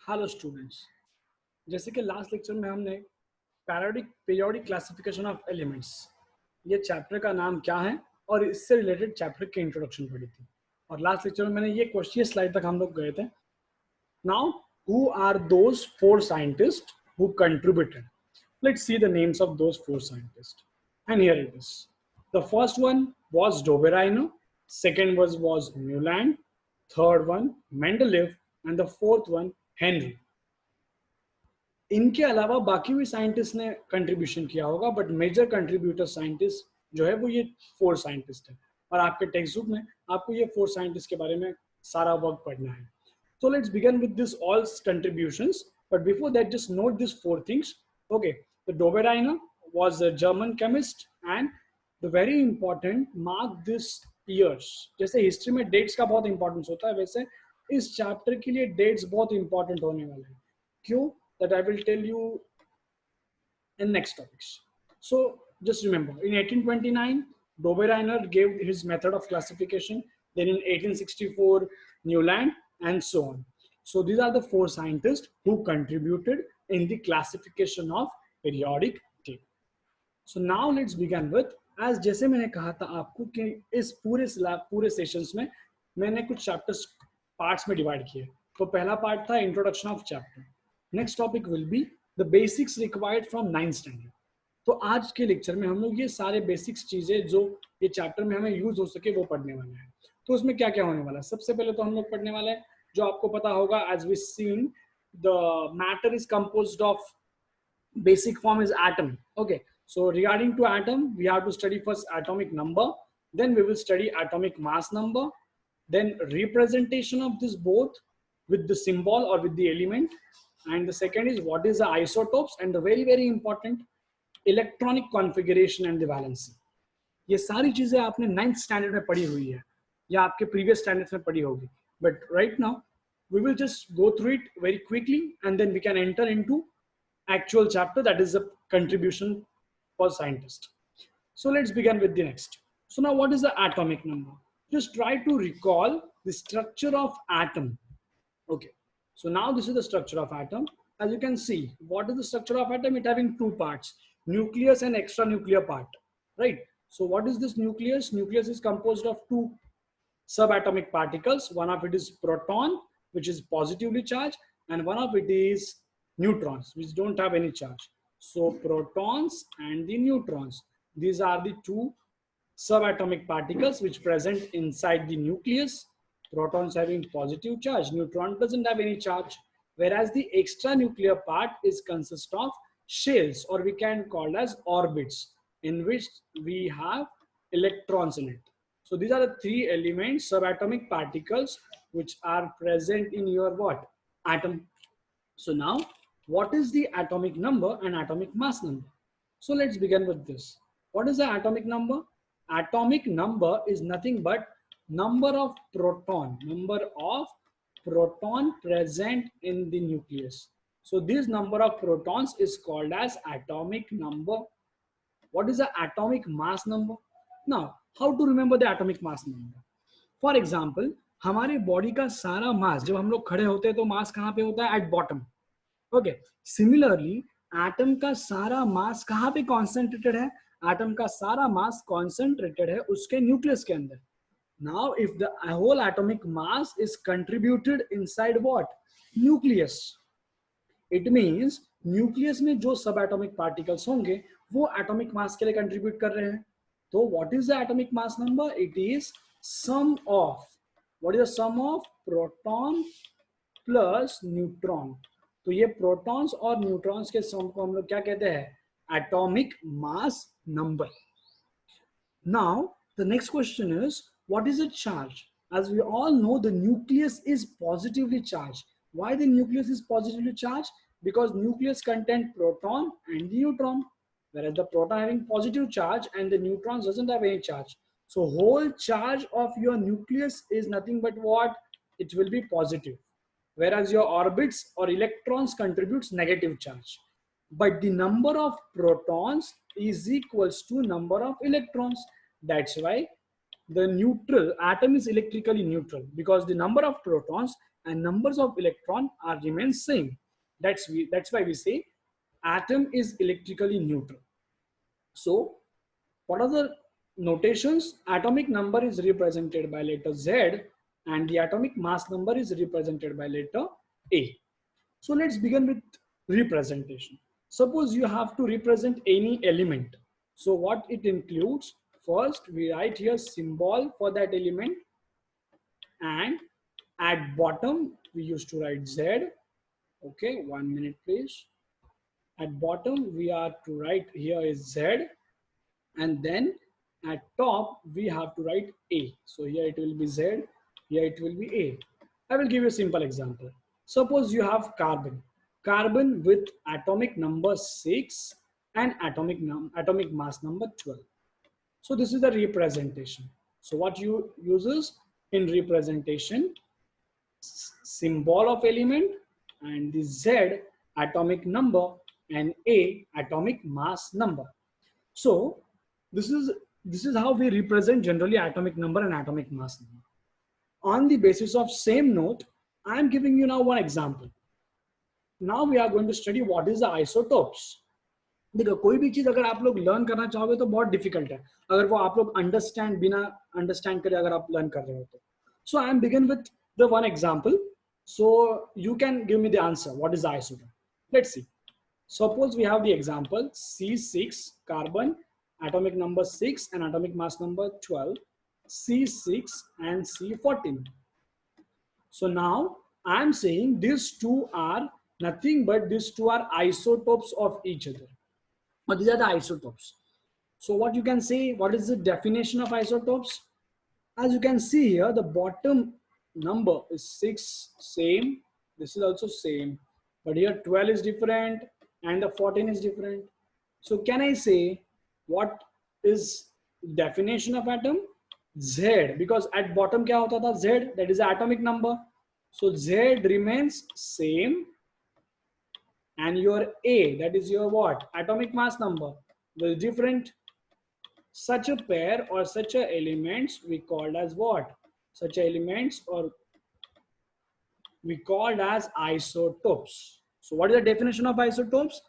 Hello students, जैसे कि last lecture में हमने पीरियोडिक क्लासिफिकेशन ऑफ एलिमेंट्स ये चैप्टर का नाम क्या है और इससे रिलेटेड चैप्टर की इंट्रोडक्शन पढ़ी थी। और लास्ट लेक्चर में मैंने ये क्वेश्चन स्लाइड तक हम लोग गए थे। Now who are those four scientist who contributed? Let's see the names of those four scientist and here it is. The first one was Dobereiner, second was Newland, third one Mendeleev, and the fourth one Henry. इनके अलावा बाकी भी scientist ने contribution किया होगा, but major contributor scientist जो है वो ये फोर साइंटिस्ट है। और आपके टेक्स्ट बुक में आपको ये फोर साइंटिस्ट के बारे में सारा वर्क पढ़ना है। So let's begin with this all contributions, but before that just note these four things. Okay, the Dobereiner was a German chemist and the very important mark this years. जैसे history में dates का बहुत importance होता है, वैसे इस chapter के लिए डेट्स बहुत इंपॉर्टेंट होने वाले हैं। क्यों? That I will tell you in next topics. So just remember, in 1829 Dobereiner gave his method of classification, then in 1864 Newland, and so on. So these are the four scientists who contributed in the classification of periodic table. So now let's begin with, as जैसे मैंने कहा था आपको कि इस पूरे sessions में मैंने कुछ चैप्टर्स पार्ट्स में डिवाइड किए। तो पहला पार्ट था introduction of chapter. Next topic will be the basics required from 9th standard. तो आज के लेक्चर में हम लोग ये सारे बेसिक्स चीजें जो ये चैप्टर में हमें यूज हो सके वो पढ़ने वाले हैं। तो उसमें क्या क्या होने वाला है? सबसे पहले तो हम लोग पढ़ने वाले हैं, जो आपको पता होगा, as we seen the matter is composed of basic form is atom. Okay, so regarding to atom we have to study first atomic number, then we will study atomic mass number, then representation of this both with the symbol or with the element, and the second is what is the isotopes, and the very important electronic configuration and the valency. ये सारी चीजें आपने 9th standard में पढ़ी हुई है या आपके प्रीवियस स्टैंडर्ड्स में पढ़ी होगी, but right now we will just go through it very quickly and then we can enter into actual chapter, that is a contribution for scientist. So let's begin with the next. So now what is the atomic number? Just try to recall the structure of atom. Okay, so now this is the structure of atom. As you can see, what is the structure of atom? It having two parts, nucleus and extranuclear part, right? So what is this nucleus? Nucleus is composed of two subatomic particles. One of it is proton, which is positively charged, and one of it is neutrons, which don't have any charge. So protons and the neutrons, these are the two subatomic particles which present inside the nucleus. Protons having positive charge, neutron doesn't have any charge, whereas the extranuclear part is consist of shells, or we can call as orbits, in which we have electrons in it. So these are the three elements, subatomic particles, which are present in your what? Atom. So now, what is the atomic number and atomic mass number? So let's begin with this. What is the atomic number? Atomic number is nothing but number of proton present in the nucleus. So this number of protons is called as atomic number. What is the atomic mass number? Now, how to remember the atomic mass number? For example, हमारे body का सारा मास, जब हम लोग खड़े होते हैं तो मास कहाँ पे होता है? At bottom. Okay, similarly atom का सारा मास कहाँ पे कॉन्सेंट्रेटेड है? एटम का सारा मास कॉन्सेंट्रेटेड है उसके न्यूक्लियस के अंदर. Now if the whole atomic mass is contributed inside what? Nucleus. It means nucleus में जो सब एटॉमिक पार्टिकल्स होंगे वो एटॉमिक मास के लिए कंट्रीब्यूट कर रहे हैं. तो what is the atomic mass number? It is sum of, what is the sum of proton plus neutron. तो ये प्रोटॉन्स और न्यूट्रॉन्स के सम को हम लोग क्या कहते हैं? Atomic mass number. Now the next question is what is it's charge? As we all know, the nucleus is positively charged. Why the nucleus is positively charged? Because nucleus contains proton and the neutron, whereas the proton having positive charge and the neutrons doesn't have any charge. So whole charge of your nucleus is nothing but what? It will be positive, whereas your orbits or electrons contributes negative charge. But the number of protons is equals to number of electrons. That's why the neutral atom is electrically neutral, because the number of protons and numbers of electron are remain same. That's why we say atom is electrically neutral. So what are the notations? Atomic number is represented by letter Z and the atomic mass number is represented by letter A. So let's begin with representation. Suppose you have to represent any element. So what it includes? First, we write here symbol for that element, and at bottom we used to write Z. Okay, 1 minute please. At bottom we are to write here is Z, and then at top we have to write A. So here it will be Z, here it will be A. I will give you a simple example. Suppose you have carbon with atomic number 6 and atomic mass number 12. So this is the representation. So what you uses in representation, symbol of element and the Z atomic number and A atomic mass number. So this is how we represent generally atomic number and atomic mass number. On the basis of same note, I am giving you now one example. Now we are going to study what is the isotopes. देखो कोई भी चीज अगर आप लोग learn करना चाहोगे तो बहुत डिफिकल्ट है, अगर वो आप लोग बिना अंडरस्टैंड करे अगर आप लर्न कर रहे हो तो. So I am begin with the one example. So you can give me the answer. What is the isotope? Let's see. Suppose we have the example C6 carbon, atomic number 6 and atomic mass number 12, C6 and C14. So now I am saying these two are nothing but these two are isotopes of each other. But these are the isotopes. So what you can say, what is the definition of isotopes? As you can see here, the bottom number is 6, same. This is also same. But here 12 is different and the 14 is different. So can I say what is definition of atom? Z, because at bottom kya hota tha? Z, that is the atomic number. So Z remains same, and your A, that is your what? Atomic mass number, will different. Such a pair or such a elements we called as what? Such elements or we called as isotopes. So what is the definition of isotopes?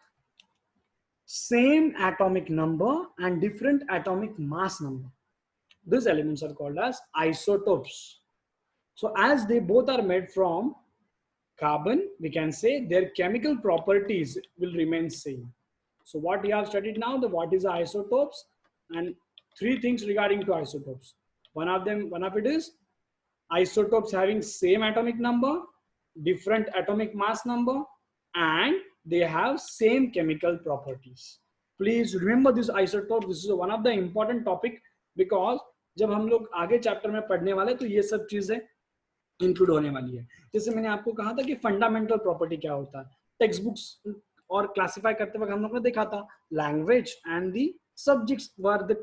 Same atomic number and different atomic mass number. These elements are called as isotopes. So as they both are made from carbon, we can say their chemical properties will remain same. So what we have studied now, the what is the isotopes, and three things regarding to isotopes. One of it is isotopes having same atomic number, different atomic mass number, and they have same chemical properties. Please remember this isotope. This is one of the important topic because जब हम लोग आगे chapter में पढ़ने वाले तो ये सब चीजें इंक्लूड होने वाली है. जैसे मैंने आपको कहा था कि फंडामेंटल प्रॉपर्टी क्या होता है, टेक्स्ट बुक्स और क्लासिफाई करते वक्त हम लोग ने देखा था language and the subjects were the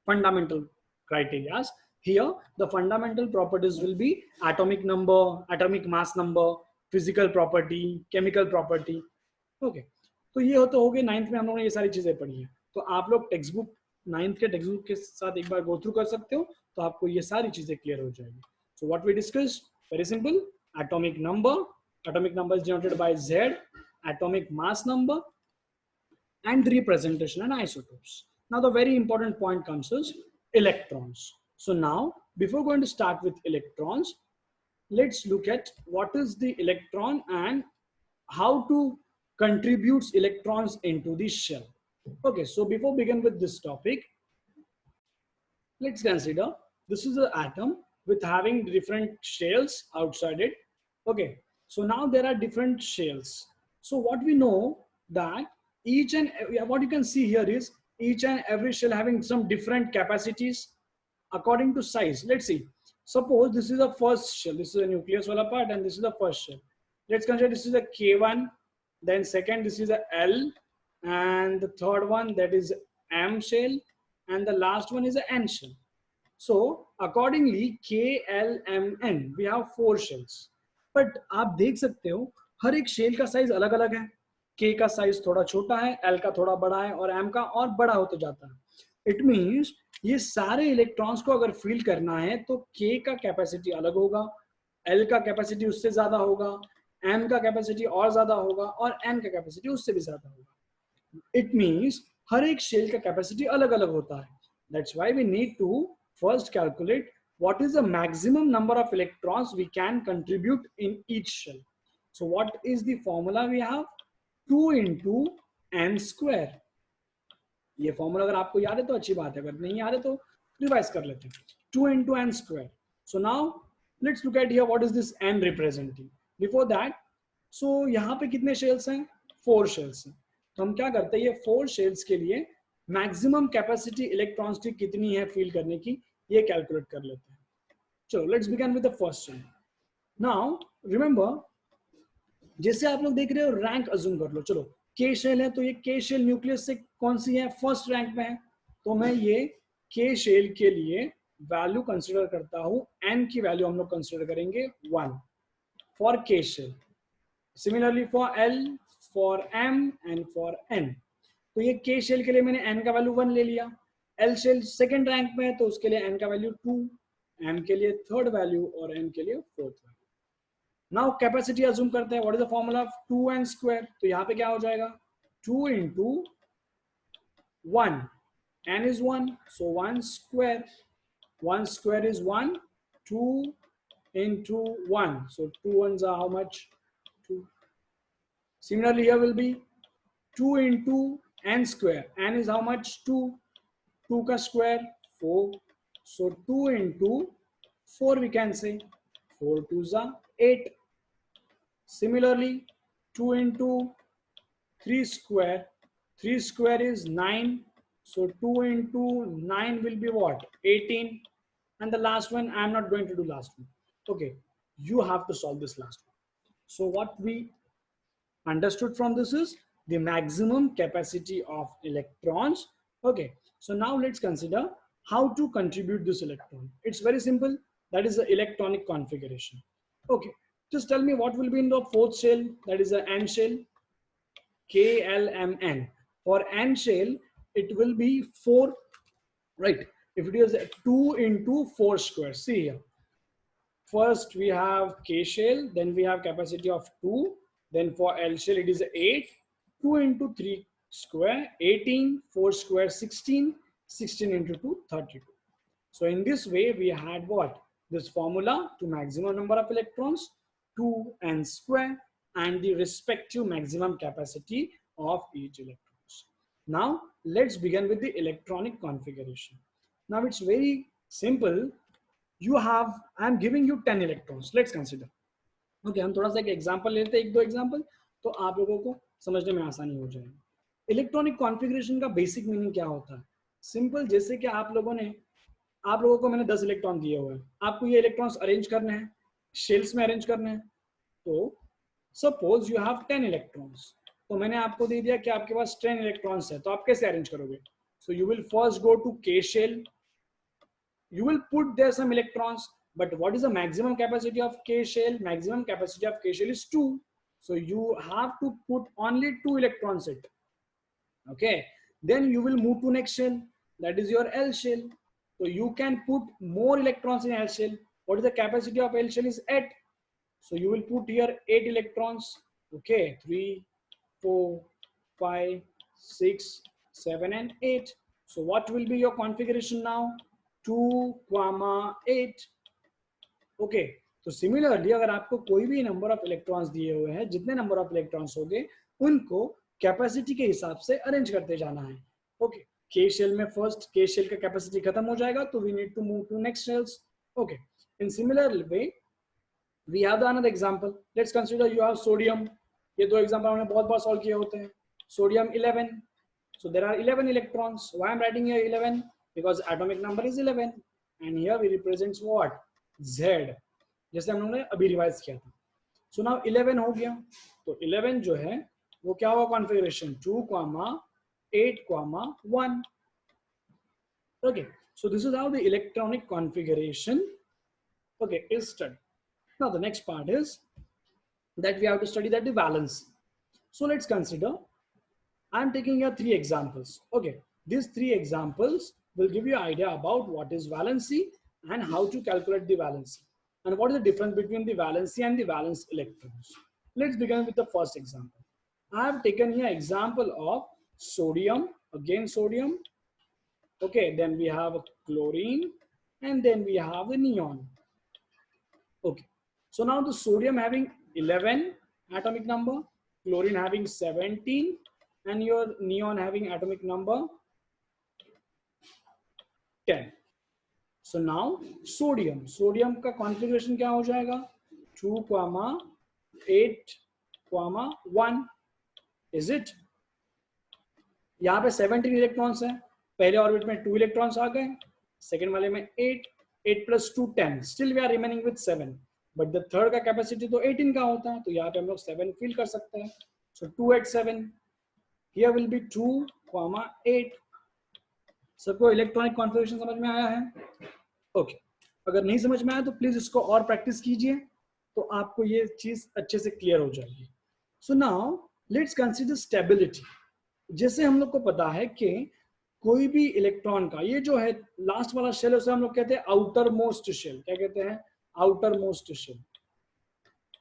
fundamental criterias. Here the fundamental properties will be atomic number, atomic mass number, physical property, chemical property. Okay, तो ये तो हो गए 9th में हम लोगों ने ये सारी चीजें पढ़ी हैं. तो आप लोग टेक्स्ट बुक 9th के टेक्स्ट बुक के साथ एक बार गो थ्रू कर सकते हो तो आपको ये सारी चीजें क्लियर हो जाएगी. So what we discussed, very simple, atomic number is denoted by Z, atomic mass number, and the representation and isotopes. Now the very important point comes is electrons. So now before going to start with electrons, let's look at what is the electron and how to contribute electrons into the shell. Okay, so before begin with this topic, let's consider this is an atom with having different shells outside it. Okay, so now there are different shells. So what we know that each and what you can see here is each and every shell having some different capacities according to size. Let's see. Suppose this is the first shell. This is a nucleus wala part, and this is the first shell. Let's consider this is a K1. Then second, this is a L, and the third one that is M shell, and the last one is a N shell. So accordingly, K, L, M, N, we have 4 shells. But आप देख सकते हो हर एक shell का size अलग अलग है. K का साइज थोड़ा छोटा है, L का थोड़ा बड़ा है और M का और बड़ा होता जाता है. इट मीन्स ये सारे इलेक्ट्रॉन्स को अगर फील करना है तो K का कैपेसिटी अलग होगा, L का कैपेसिटी उससे ज्यादा होगा, M का कैपेसिटी और ज्यादा होगा, और N का कैपेसिटी उससे भी ज्यादा होगा। इट मीन्स हर एक शेल का कैपेसिटी अलग अलग होता है. That's why we need to first calculate what is the maximum number of electrons we can contribute in each shell. So what is the formula we have? 2 into n square. ये formula अगर आपको याद है तो अच्छी बात है, अगर नहीं याद है तो रिवाइज कर लेते हैं. 2 into n square. So now let's look at here what is this n representing. Before that, so यहाँ पे कितने शेल्स हैं? 4 शेल्स हैं. तो हम क्या करते हैं, ये 4 शेल्स के लिए मैक्सिमम कैपेसिटी इलेक्ट्रॉन्स की कितनी है फील करने की, ये कैलकुलेट कर लेते हैं. चलो let's begin with the first shell. Now remember, जैसे आप लोग देख रहे हो रैंक अज्यूम कर लो. चलो के शेल है तो ये के शेल न्यूक्लियस से कौन सी है, फर्स्ट रैंक में है. तो मैं ये के शेल के लिए वैल्यू कंसीडर करता हूं. एन की वैल्यू हम लोग कंसीडर करेंगे 1 for K shell. Similarly for L, for M and for N. तो ये के शेल के लिए मैंने एन का वैल्यू 1 ले लिया. एल शेल सेकेंड रैंक में है तो उसके लिए एन का वैल्यू 2, एम के लिए थर्ड वैल्यू और एन के लिए fourth value. Now capacity assume करते हैं. What is the formula of 2n square. तो यहाँ पे क्या हो जाएगा, 2 into 1. n is 1, so 1 square. 1 square is 1. 2 into 1, so 2 ones are how much? 2. Similarly here will be 2 into n square. n is how much? 2. 2 ka square 4, so 2 into 4 we can say. 4 2s are 8. Similarly 2 into 3 square. 3 square is 9, so 2 into 9 will be what? 18. And the last one, I am not going to do last one. Okay, you have to solve this last one. So what we understood from this is the maximum capacity of electrons. Okay, so now let's consider how to contribute this electron. It's very simple. That is the electronic configuration. Okay, just tell me what will be in the fourth shell, that is the n shell. KLMN. For n shell it will be 4, right? If it is 2 into 4 square, see here, first we have K shell, then we have capacity of 2, then for L shell it is 8. 2 into 3 square 18, 4 square 16, 16 into 2 32. So in this way we had what, this formula to maximum number of electrons, 2n square, and the respective maximum capacity of each electrons. Now let's begin with the electronic configuration. Now it's very simple. You have, I am giving you 10 electrons. Let's consider. Okay, हम थोड़ा सा एक example लेते हैं, एक दो example, तो आप लोगों को समझने में आसानी हो जाएगी. इलेक्ट्रॉनिक कॉन्फ़िगरेशन का बेसिक मीनिंग क्या होता है? सिंपल, जैसे कि आप लोगों को मैंने 10 इलेक्ट्रॉन दिए हुए हैं, आपको ये इलेक्ट्रॉन्स अरेंज करने हैं, शेल्स में अरेंज करने हैं. तो सपोज यू हैव 10 इलेक्ट्रॉन्स, तो मैंने आपको दे दिया कि आपके पास 10 इलेक्ट्रॉन्स है, तो आप कैसे अरेंज करोगे? So you will first go to K shell, you will put there some electrons, but what is the maximum capacity of K shell? Maximum capacity of K shell is 2, so you have to put only 2 electrons it. Okay, then you will move to next shell, that is your L shell. So you can put more electrons in L shell. What is the capacity of L shell? Is 8, so you will put here 8 electrons. Okay, 3 4 5 6 7 and 8. So what will be your configuration now? 2, 8. Okay, तो similarly अगर आपको कोई भी number of electrons दिए हुए हैं, जितने number of electrons होंगे उनको कैपेसिटी के हिसाब से अरेंज करते जाना है. ओके, के शेल में फर्स्ट के शेल का कैपेसिटी खत्म हो जाएगा तो we need to move to next shells. Okay, in similar way we have the another example. Let's consider you have sodium. ये दो एग्जांपल हमने बहुत बार सॉल्व किए होते हैं. Sodium 11, so there are 11 electrons. Why I'm writing here 11? Because atomic number is 11 and here we represents what? Z, जैसे हम लोगों ने अभी रिवाइज किया था. So now 11 हो गया, तो 11 जो है वो क्या हुआ configuration? 2, 8, 1. Okay, so this is how the electronic configuration, okay, is studied. Now the next part is that we have to study that the valency. So let's consider, I'm taking here 3 examples. Okay, these 3 examples will give you an idea about what is valency and how to calculate the valency. And what is the difference between the valency and the valence electrons? Let's begin with the first example. I have taken here example of sodium, again sodium. Okay, then we have chlorine, and then we have the neon. Okay, so now the sodium having 11 atomic number, chlorine having 17, and your neon having atomic number 10. So now sodium का configuration क्या हो जाएगा? 2, 8, 1. Is it? यहाँ पे 17 electrons है, पहले orbit में 2 electrons आ गए, सेकेंड वाले में 8 + 2 10, still we are remaining with 7, but the third का कैपेसिटी तो 18 का होता है, तो यहाँ पे हम लोग 7 फिल कर सकते हैं. सो 2 8 7, हियर विल बी 2, 8. सबको इलेक्ट्रॉनिक कॉन्फ़िगरेशन समझ में आया है? ओके. अगर नहीं समझ में आया तो प्लीज इसको और प्रैक्टिस कीजिए, तो आपको ये चीज अच्छे से क्लियर हो जाएगी. So now let's consider stability. जैसे हम लोग को पता है कि कोई भी इलेक्ट्रॉन का ये जो है लास्ट वाला शेल है, उसे हम लोग कहते हैं आउटर मोस्ट शेल. क्या कहते हैं? Outer most shell.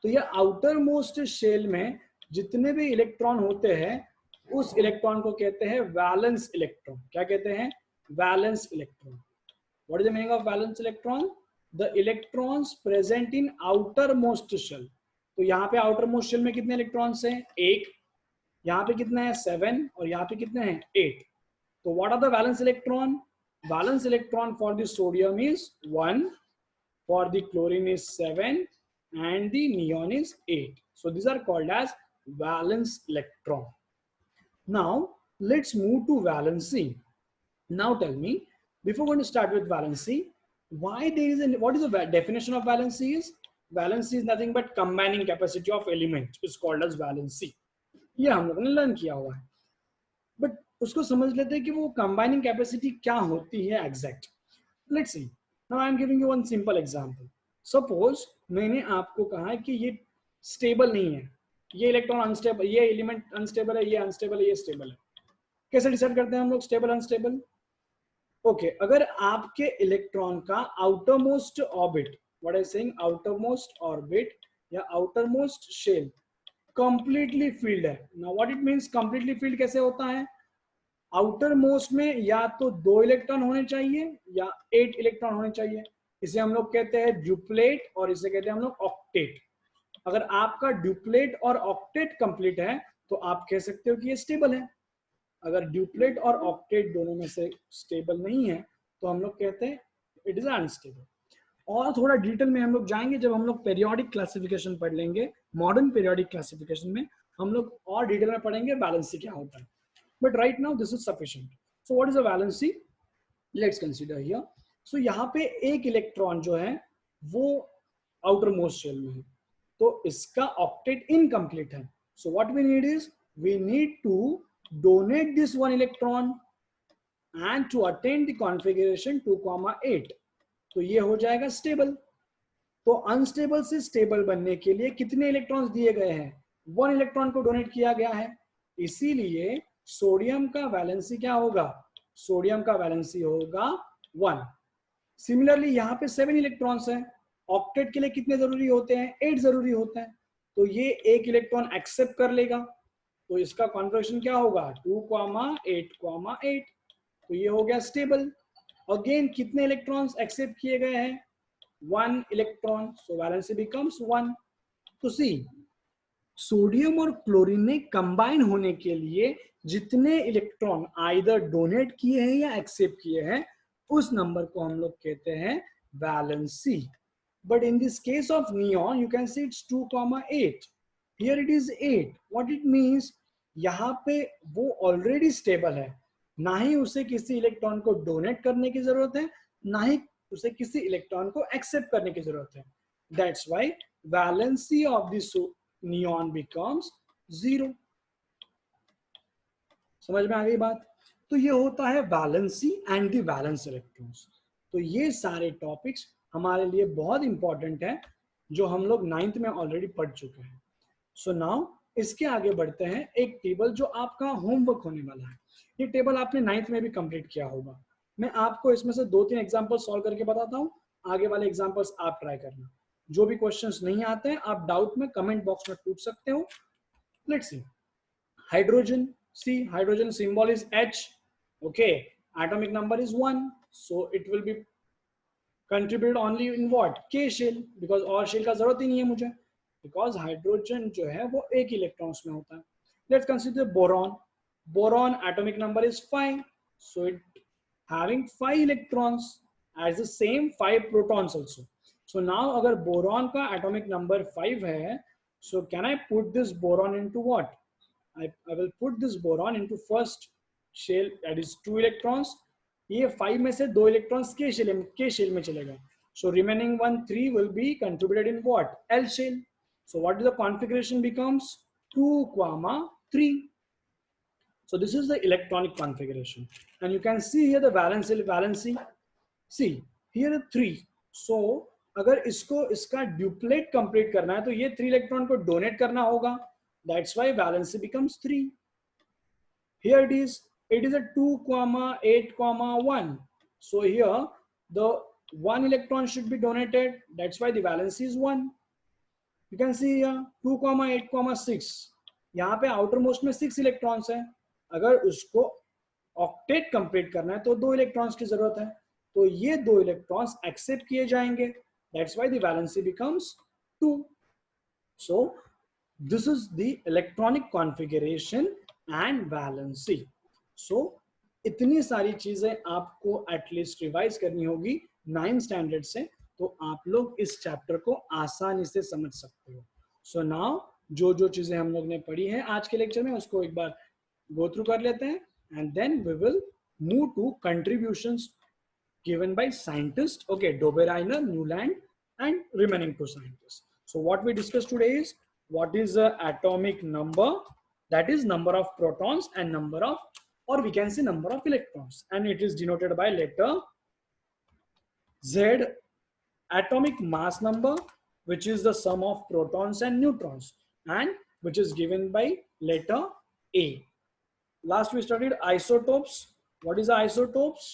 तो ये आउटर मोस्ट शेल में जितने भी इलेक्ट्रॉन होते हैं उस इलेक्ट्रॉन को कहते हैं वैलेंस इलेक्ट्रॉन. क्या कहते हैं? Valence electron. What is the meaning of valence electron? The electrons present in outer most shell. तो यहाँ पे आउटर मोस्ट शेल में कितने इलेक्ट्रॉन्स हैं? 1. यहाँ पे कितने हैं? 7. और यहाँ पे कितने हैं? 8. तो what are the valence electron? Valence electron for the sodium is 1, for the chlorine is 7, and the neon is 8. So these are called as valence electron. Now let's move to valency. Now tell me, before going to start with valency, why there is what is the definition of valency is? Valency is nothing but combining capacity of element is called as valency. ये हम लोगों ने learn किया हुआ है, but उसको समझ लेते हैं कि वो कंबाइनिंग कैपेसिटी क्या होती है exact. Let's see. Now I am giving you one simple example. Suppose मैंने आपको कहा है कि ये स्टेबल नहीं है, ये इलेक्ट्रॉन अनस्टेबल, ये एलिमेंट अनस्टेबल है, ये अनस्टेबल है, ये स्टेबल है. कैसे डिसाइड करते हैं हम लोग स्टेबल अनस्टेबल? ओके, अगर आपके इलेक्ट्रॉन का outer most orbit, what I saying, outer most orbit या outer most shell completely filled है. Now what it means completely filled कैसे होता है? आउटर मोस्ट में या तो 2 इलेक्ट्रॉन होने चाहिए या 8 इलेक्ट्रॉन होने चाहिए. इसे हम लोग कहते हैं ड्यूप्लेट और इसे कहते हैं हम लोग ऑक्टेट. अगर आपका ड्यूप्लेट और ऑक्टेट कंप्लीट है तो आप कह सकते हो कि ये स्टेबल है. अगर ड्यूप्लेट और ऑक्टेट दोनों में से स्टेबल नहीं है तो हम लोग कहते हैं इट इज अनस्टेबल. और थोड़ा डिटेल में हम लोग जाएंगे जब हम लोग पीरियोडिक क्लासिफिकेशन पढ़ लेंगे. मॉडर्न पीरियोडिक क्लासिफिकेशन में हम लोग और डिटेल में पढ़ेंगे वैलेंसी क्या होता है. But right now this is sufficient. So what is a valency? Let's consider here. So यहाँ पे एक इलेक्ट्रॉन जो है वो आउटर मोस्ट शेल में है, तो इसका ऑक्टेट इनकम्प्लीट है. So what we need is we need to donate this one electron and to attain the configuration 2,8. तो ये हो जाएगा स्टेबल. तो अनस्टेबल से स्टेबल बनने के लिए कितने इलेक्ट्रॉन्स दिए गए हैं? 1 इलेक्ट्रॉन को डोनेट किया गया है. इसीलिए सोडियम का वैलेंसी क्या होगा? सोडियम का वैलेंसी होगा 1. सिमिलरली यहाँ पे 7 इलेक्ट्रॉन्स हैं. ऑक्टेट के लिए कितने जरूरी होते हैं? 8 जरूरी होते हैं. तो ये एक इलेक्ट्रॉन एक्सेप्ट कर लेगा, तो इसका कॉन्फ़िगरेशन क्या होगा? 2,8,8. तो ये हो गया स्टेबल. अगेन कितने इलेक्ट्रॉन्स एक्सेप्ट किए गए हैं? 1 इलेक्ट्रॉन. सो वैलेंसी बिकम्स 1. तो सी, सोडियम और क्लोरीन ने कंबाइन होने के लिए जितने इलेक्ट्रॉन आइदर डोनेट किए हैं या एक्सेप्ट किए हैं उस नंबर को हम लोग कहते हैं valency. But in this case of neon you can see it's 2,8. Here it is 8. What it means, यहाँ पे वो ऑलरेडी स्टेबल है, ना ही उसे किसी इलेक्ट्रॉन को डोनेट करने की जरूरत है, ना ही उसे किसी इलेक्ट्रॉन को एक्सेप्ट करने की जरूरत है. That's why valency of this neon becomes 0. समझ में आ गई बात? तो ये होता है valency and the valence electrons. तो ये सारे टॉपिक्स हमारे लिए बहुत इंपॉर्टेंट है जो हम लोग 9th में ऑलरेडी पढ़ चुके हैं. सो नाउ इसके आगे बढ़ते हैं. एक टेबल जो आपका होमवर्क होने वाला है, ये टेबल आपने 9th में भी कंप्लीट किया होगा. मैं आपको इसमें से 2-3 एग्जांपल सॉल्व करके बताता हूँ, आगे वाले एग्जांपल्स आप ट्राई करना. जो भी क्वेश्चंस नहीं आते हैं आप डाउट में कमेंट बॉक्स में पूछ सकते हो. Let's see. Hydrogen, see, hydrogen symbol is H. Okay, atomic number is 1, so it will be contributed only in what? K shell, because और shell का जरूरत ही नहीं है मुझे, because hydrogen जो है वो एक इलेक्ट्रॉन्स में होता है. Let's consider boron. Boron atomic number is 5, so it having 5 electrons as the same 5 protons also. So now अगर boron का atomic number 5 है, so can I put this boron into what? I will put this boron into first shell, that is 2 electrons. ये 5 में से 2 electrons K shell में चलेगा. So remaining 1 3 will be contributed in what? L shell. So what is the configuration becomes? 2, 3. So this is the electronic configuration, and you can see here the valency. See here 3. So अगर इसको इसका duplet complete करना है तो ये 3 electron को donate करना होगा. That's why valency becomes 3. Here it is a 2, 8, 1. So here the 1 electron should be donated. That's why the valency is 1. You can see here 2, 8, 6. यहाँ पे outermost में 6 electrons है. अगर उसको ऑक्टेट कंप्लीट करना है तो 2 इलेक्ट्रॉन्स की जरूरत है. तो ये 2 इलेक्ट्रॉन्स एक्सेप्ट किए जाएंगे. That's why the valency becomes 2. So this is the electronic configuration and valency. So इतनी सारी चीजें आपको एटलीस्ट रिवाइज करनी होगी 9th स्टैंडर्ड से, तो आप लोग इस चैप्टर को आसानी से समझ सकते हो. सो नाउ जो चीजें हम लोग ने पढ़ी है आज के लेक्चर में उसको एक बार गो थ्रू कर लेते हैं, and then we will move to contributions given by scientists. Okay, Dobereiner, Newland, and remaining 2 scientists. So what we discussed today is what is the atomic number, that is number of protons and number of, or we can say number of electrons, and it is denoted by letter Z. Atomic mass number, which is the sum of protons and neutrons, and which is given by letter A. Last we studied isotopes. What is the isotopes?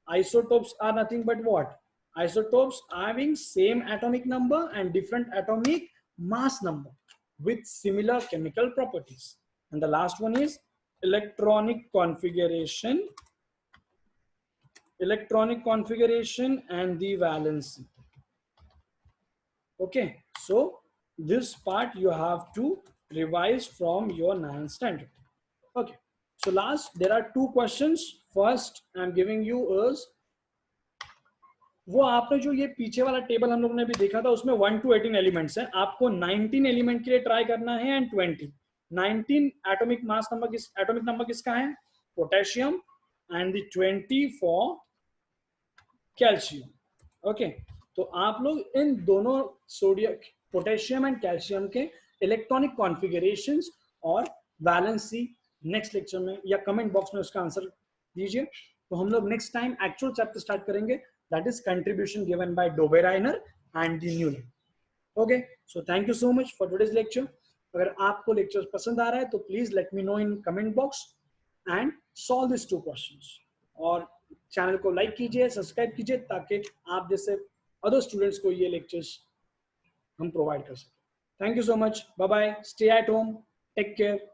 Isotopes are nothing but what? Isotopes having same atomic number and different atomic mass number with similar chemical properties. And the last one is electronic configuration and the valency. Okay, so this part you have to revise from your 9th standard. Okay, so last there are 2 questions. First I am giving you is, वो आपने जो ये पीछे वाला table हम लोग ने भी देखा था उसमें 1 to 18 एलिमेंट्स हैं. आपको 19 एलिमेंट के लिए ट्राई करना है and 19 atomic mass number atomic number किसका है? Potassium, and the 20 for calcium. Okay, तो आप लोग इन दोनों सोडियम, पोटेशियम एंड कैल्शियम के इलेक्ट्रॉनिक कॉन्फ़िगरेशंस और वैलेंसी नेक्स्ट लेक्चर में या कमेंट बॉक्स में उसका आंसर दीजिए. तो हम लोग next time actual chapter start करेंगे, that is contribution given by Dobereiner and the Newland. Okay, so thank you so much for today's lecture. अगर आपको लेक्चर पसंद आ रहा है तो please let me know in comment box and solve this 2 questions. और channel को like कीजिए, सब्सक्राइब कीजिए, ताकि आप जैसे अदर स्टूडेंट्स को ये लेक्चर्स हम प्रोवाइड कर सकें. Thank you so much. Bye bye. Stay at home. Take care.